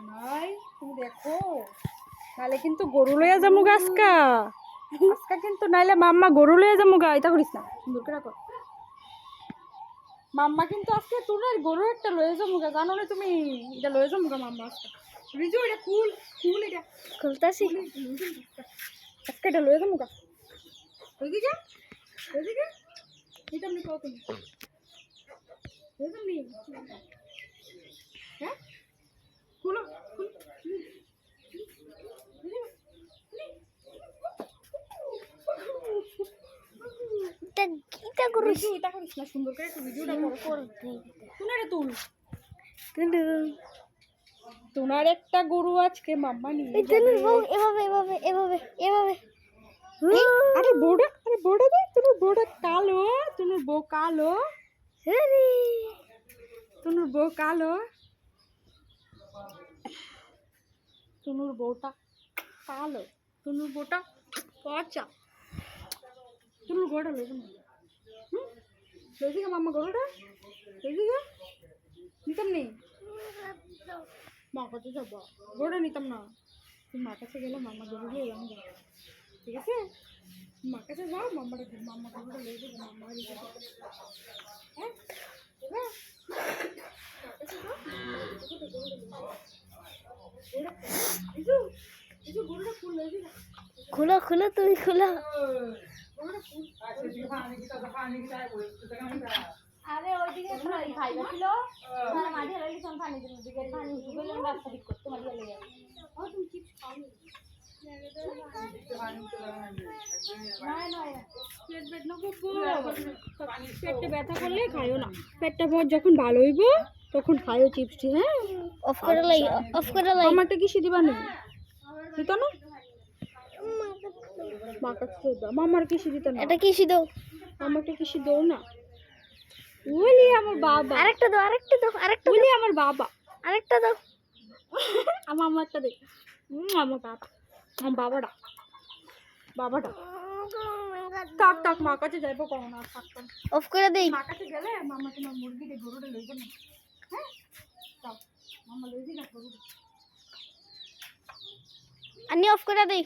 নাই তুমি দেখো, নাহলে কিন্তু গরু লইয়া যামু আজকা আজকা কিন্তু নাইলে মাম্মা গরু লইয়া যামু গা। এটা করিস না, সুন্দর করে রাখো। মাম্মা কিন্তু আজকে তোর গরু একটা লয়ে যাবো গা, জানো না তুমি? এটা লয়ে যাবো গা মাম্মা আজকে। রিজু এটা খুল খুল, এটা খুলতাছি। আজকে এটা লয়ে যাবো গা। ওইদিকে ওইদিকে এটা আমি কত তুমি হ্যাঁ খুলো খুল। এটা করুস। রিজু এটা করিস না, সুন্দর করে একটু ভিডিওটা করো। তুনারে তুল, তোমার একটা গরু আজকে মাম্মা নিয়ে এভাবে এভাবে এভাবে এভাবে। আরে বোর্ডা দে, তোমার বোর্ডা কালো, তোমার বউ কালো, তোমার বউ কালো, তোমার বউটা কালো, তোমার বউটা পচা, তোমার গরুটা লইবে না। লইছি গা মাম্মা গরুটা, লইছি গা, নিতাম নেই মা কাছে যাবো, গরুটা নিতাম না। তুমি মার কাছে গেলে মাম্মা গরু লিয়ে এলাম যা, ঠিক আছে? মার কাছে যাও, মাম্মা গরুটা লয়ে দেবে, মাম্মা হ্যাঁ খুলো খুলো, তুমি খুলো। আরে ওইদিকে খাইবা ছিল মাঝে লাগিয়েছিলাম পানি দিন দিকে পানি শুকাইলাম রাস্তা ঠিক করতে মাঝে লেগে ও তুমি চিপস খাও পেটটা ব্যথা করলে খাইও না, পেটটা পর যখন ভালো হইব তখন খাইও চিপসটি। হ্যাঁ অফ করে লাই, অফ করে লাই। আমারটা কিসে দিবা না, দিত না মা কাছে দাও, মামার কিসে দিত না, এটা কি দাও? আমারটা কিসে দাও না। ওলি আমার বাবা, আরেকটা দাও, আরেকটা দাও, আরেকটা ওলি আমার বাবা, আরেকটা দাও। আমার আমারটা দে। আমার বাবা, আমার বাবাটা বাবাটা থাক থাক, মা কাছে যাইবো কখন আর থাকতাম। অফ করে দেই। মা কাছে গেলে মামা তোমার মুরগিটা গরুটা লই যাবে। হ্যাঁ যাও, মামা লই যাই না গরুটা। আমি অফ করে দেই।